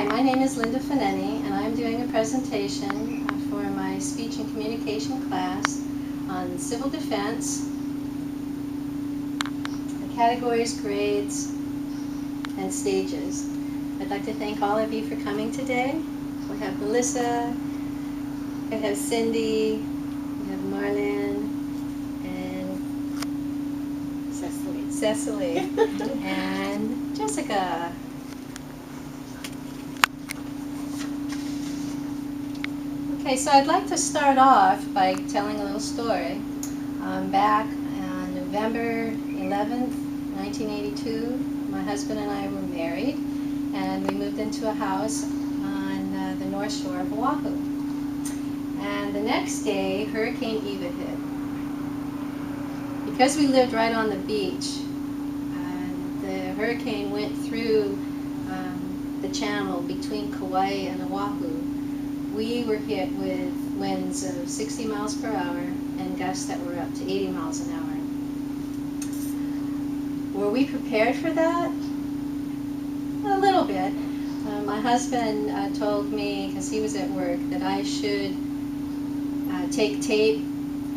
Hi, my name is Linda Faneni, and I'm doing a presentation for my speech and communication class on civil defense, the categories, grades, and stages. I'd like to thank all of you for coming today. We have Melissa, we have Cindy, we have Marlon, and Cecily, and Jessica. Okay, so I'd like to start off by telling a little story. Back on November 11th, 1982, my husband and I were married, and we moved into a house on the North Shore of Oahu. And the next day, Hurricane Eva hit. Because we lived right on the beach, the hurricane went through the channel between Kauai and Oahu. We were hit with winds of 60 miles per hour and gusts that were up to 80 miles an hour. Were we prepared for that? A little bit. My husband told me, because he was at work, that I should take tape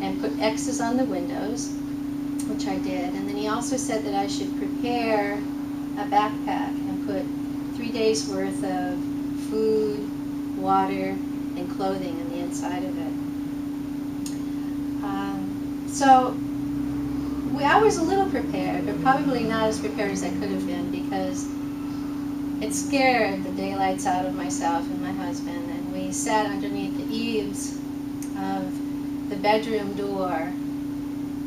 and put X's on the windows, which I did. And then he also said that I should prepare a backpack and put 3 days worth of food, water, and clothing on the inside of it. I was a little prepared, but probably not as prepared as I could have been, because it scared the daylights out of myself and my husband, and we sat underneath the eaves of the bedroom door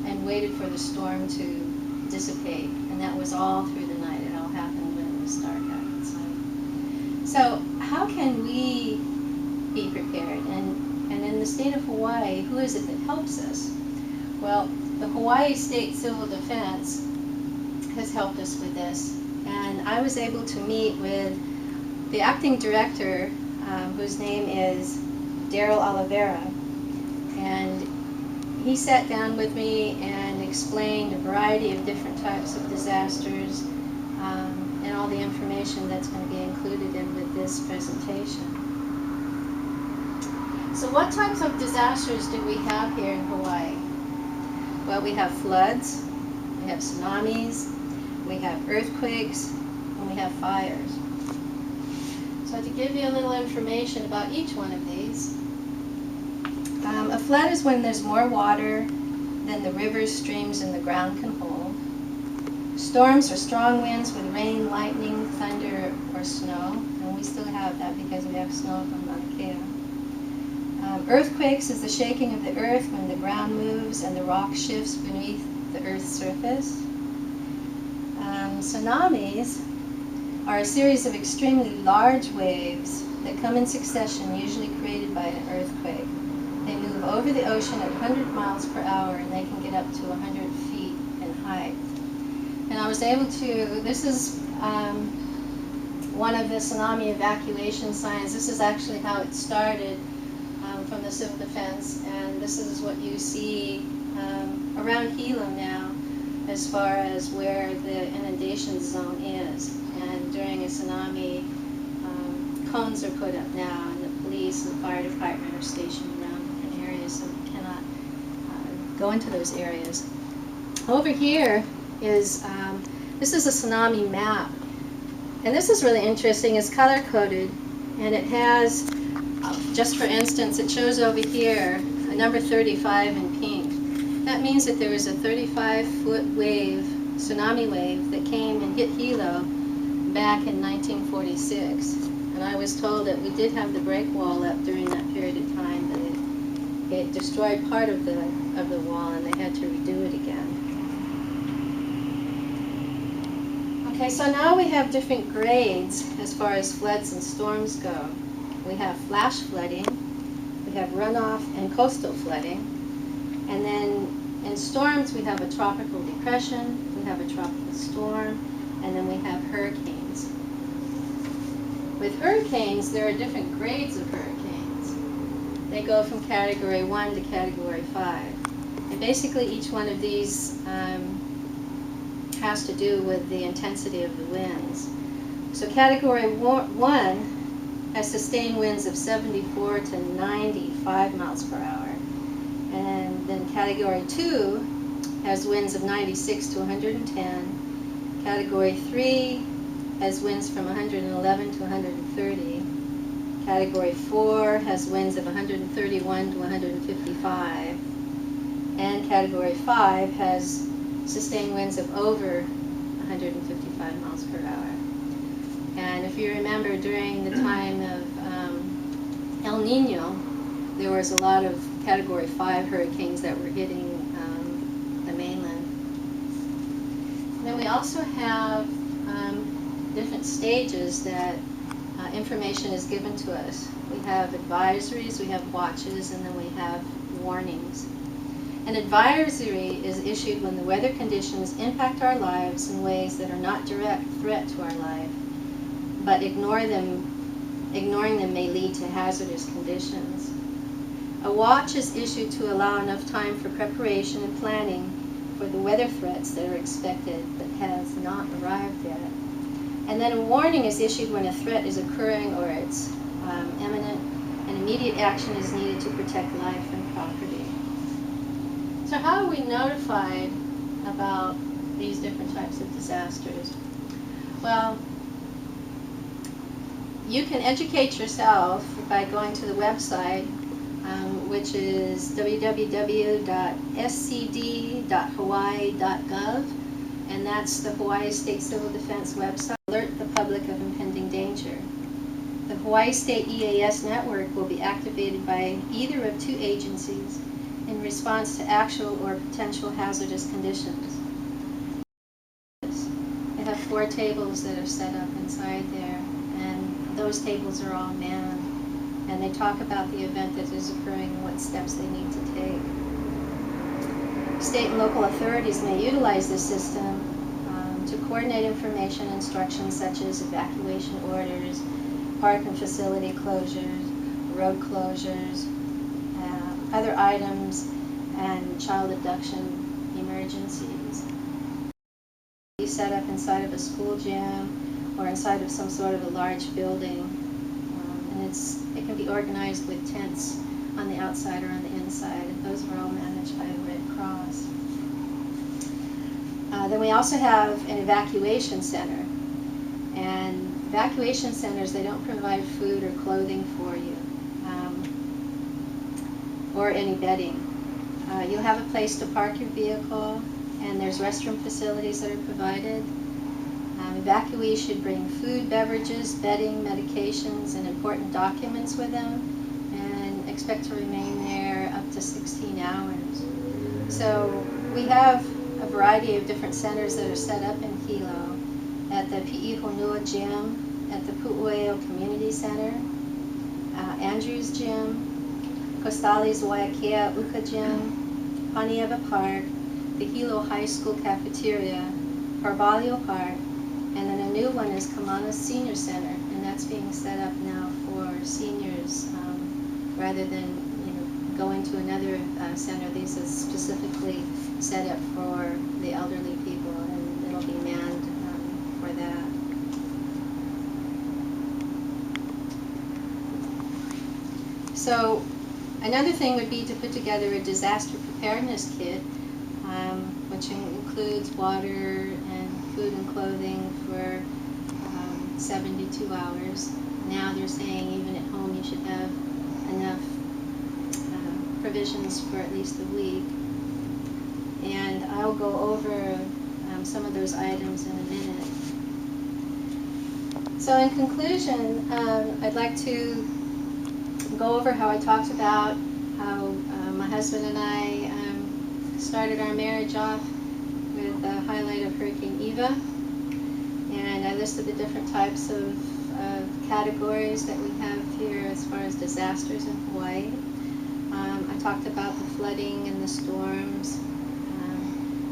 and waited for the storm to dissipate, and that was all through the night. It all happened when it was dark outside. So how can we be prepared? And in the state of Hawaii, who is it that helps us? Well, the Hawaii State Civil Defense has helped us with this, and I was able to meet with the acting director, whose name is Daryl Oliveira, and he sat down with me and explained a variety of different types of disasters and all the information that's going to be included in with this presentation. So what types of disasters do we have here in Hawaii? Well, we have floods, we have tsunamis, we have earthquakes, and we have fires. So to give you a little information about each one of these, a flood is when there's more water than the rivers, streams, and the ground can hold. Storms are strong winds with rain, lightning, thunder, or snow, and we still have that because we have snow from Mauna Kea. Earthquakes is the shaking of the earth when the ground moves and the rock shifts beneath the earth's surface. Tsunamis are a series of extremely large waves that come in succession, usually created by an earthquake. They move over the ocean at 100 miles per hour, and they can get up to 100 feet in height. And I was able to, this is one of the tsunami evacuation signs. This is actually how it started from the civil defense, and this is what you see around Hilo now as far as where the inundation zone is. And during a tsunami, cones are put up now, and the police and the fire department are stationed around different areas, so we cannot go into those areas. Over here is, this is a tsunami map, and this is really interesting. It's color-coded, and it has, just for instance, it shows over here a number 35 in pink. That means that there was a 35-foot wave, tsunami wave, that came and hit Hilo back in 1946. And I was told that we did have the break wall up during that period of time, but it destroyed part of the wall, and they had to redo it again. Okay, so now we have different grades as far as floods and storms go. We have flash flooding, we have runoff and coastal flooding, and then in storms we have a tropical depression, we have a tropical storm, and then we have hurricanes. With hurricanes, there are different grades of hurricanes. They go from category 1 to category 5. And basically each one of these has to do with the intensity of the winds. So category 1 has sustained winds of 74 to 95 miles per hour. And then Category 2 has winds of 96 to 110. Category 3 has winds from 111 to 130. Category 4 has winds of 131 to 155. And Category 5 has sustained winds of over 155 miles per hour. And if you remember, during the time of El Nino, there was a lot of Category 5 hurricanes that were hitting the mainland. And then we also have different stages that information is given to us. We have advisories, we have watches, and then we have warnings. An advisory is issued when the weather conditions impact our lives in ways that are not direct threat to our life, but ignoring them may lead to hazardous conditions. A watch is issued to allow enough time for preparation and planning for the weather threats that are expected but has not arrived yet. And then a warning is issued when a threat is occurring or it's imminent, and immediate action is needed to protect life and property. So how are we notified about these different types of disasters? Well, you can educate yourself by going to the website, which is www.scd.hawaii.gov, and that's the Hawaii State Civil Defense website. Alert the public of impending danger. The Hawaii State EAS network will be activated by either of two agencies in response to actual or potential hazardous conditions. They have 4 tables that are set up inside there, and those tables are all manned, and they talk about the event that is occurring and what steps they need to take. State and local authorities may utilize this system to coordinate information instructions such as evacuation orders, park and facility closures, road closures, other items, and child abduction emergencies. Be set up inside of a school gym or inside of some sort of a large building, and it can be organized with tents on the outside or on the inside, and those are all managed by the Red Cross. Then we also have an evacuation center, and evacuation centers, they don't provide food or clothing for you, or any bedding. You'll have a place to park your vehicle, and there's restroom facilities that are provided. Evacuees should bring food, beverages, bedding, medications, and important documents with them, and expect to remain there up to 16 hours. So we have a variety of different centers that are set up in Hilo, at the Pi'i Honua Gym, at the Pu'ueo Community Center, Andrews Gym, Kostali's Waiakea Uka Gym, Panieva Park, the Hilo High School Cafeteria, Carvalho Park, and then a new one is Kamana Senior Center, and that's being set up now for seniors rather than going to another center. These are specifically set up for the elderly people, and it'll be manned for that. So another thing would be to put together a disaster preparedness kit, which includes water and food and clothing for 72 hours. Now they're saying even at home you should have enough provisions for at least a week. And I'll go over some of those items in a minute. So in conclusion, I'd like to go over how I talked about how my husband and I started our marriage off with the highlight of Hurricane Eva, and I listed the different types of categories that we have here as far as disasters in Hawaii. I talked about the flooding and the storms,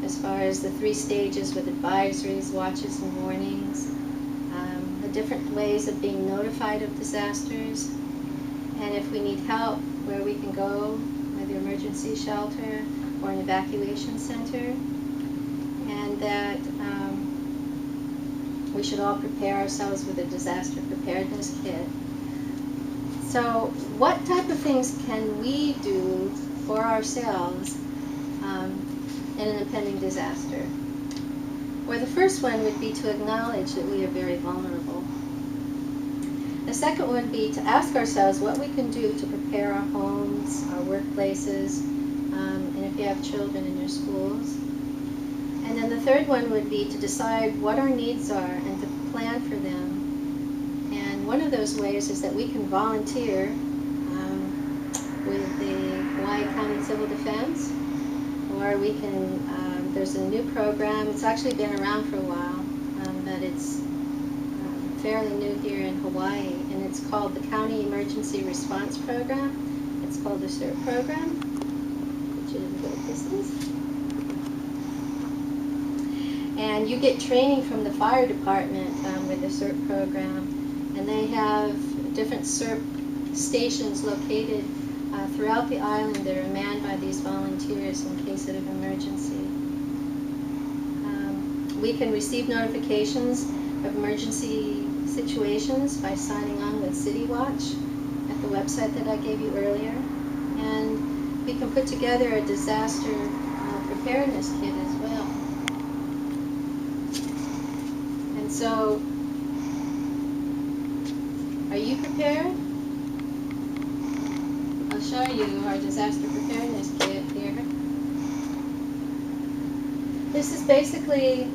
as far as the 3 stages with advisories, watches, and warnings, the different ways of being notified of disasters, and if we need help, where we can go, whether emergency shelter or an evacuation center, and that we should all prepare ourselves with a disaster preparedness kit. So what type of things can we do for ourselves in an impending disaster? Well, the first one would be to acknowledge that we are very vulnerable. The second would be to ask ourselves what we can do to prepare our homes, our workplaces, and if you have children in your schools. And then the third one would be to decide what our needs are and to plan for them. And one of those ways is that we can volunteer with the Hawaii County Civil Defense, or we can, there's a new program, it's actually been around for a while, but it's fairly new here in Hawaii, and it's called the County Emergency Response Program. It's called the CERT program, which is what this is. And you get training from the fire department with the CERT program, and they have different CERT stations located throughout the island that are manned by these volunteers in case of an emergency. We can receive notifications of emergency situations by signing on with City Watch at the website that I gave you earlier, and we can put together a disaster preparedness kit as well. And so, are you prepared? I'll show you our disaster preparedness kit here. This is basically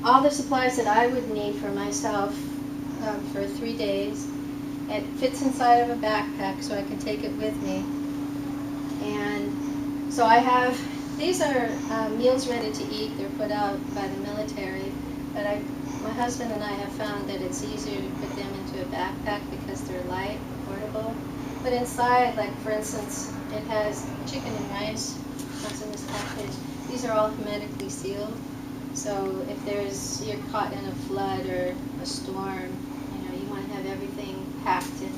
all the supplies that I would need for myself for 3 days. It fits inside of a backpack so I can take it with me. And so I have, these are meals ready to eat. They're put out by the military, but my husband and I have found that it's easier to put them into a backpack because they're light, portable. But inside, like for instance, it has chicken and rice. That's in this package. These are all hermetically sealed. So if you're caught in a flood or a storm, you want to have everything packed in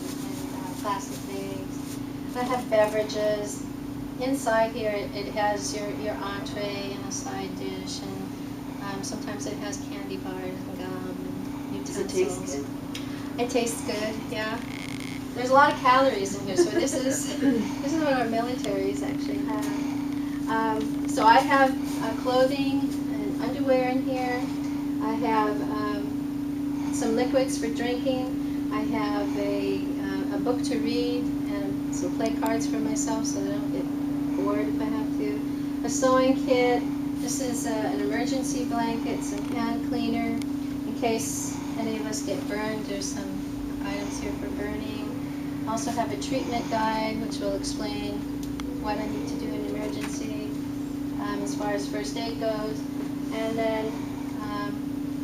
plastic bags. I have beverages. Inside here it has your entree and a side dish, and sometimes it has candy bars and gum and utensils. Does it taste good? It tastes good, yeah. There's a lot of calories in here, so this is what our militaries actually have. So I have clothing and underwear in here. I have some liquids for drinking. I have a book to read and some play cards for myself so that I don't get bored if I have to. A sewing kit. This is an emergency blanket, some hand cleaner in case any of us get burned. There's some items here for burning. I also have a treatment guide which will explain what I need to do in emergency as far as first aid goes, and then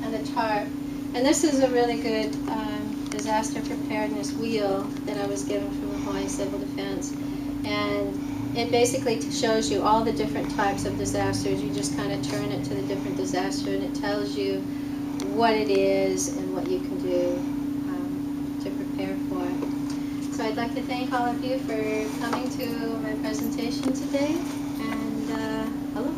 and a tarp. And this is a really good disaster preparedness wheel that I was given from the Hawaii Civil Defense, and it basically shows you all the different types of disasters. You just kind of turn it to the different disaster, and it tells you what it is and what you can do to prepare for it. So I'd like to thank all of you for coming to my presentation today, and aloha.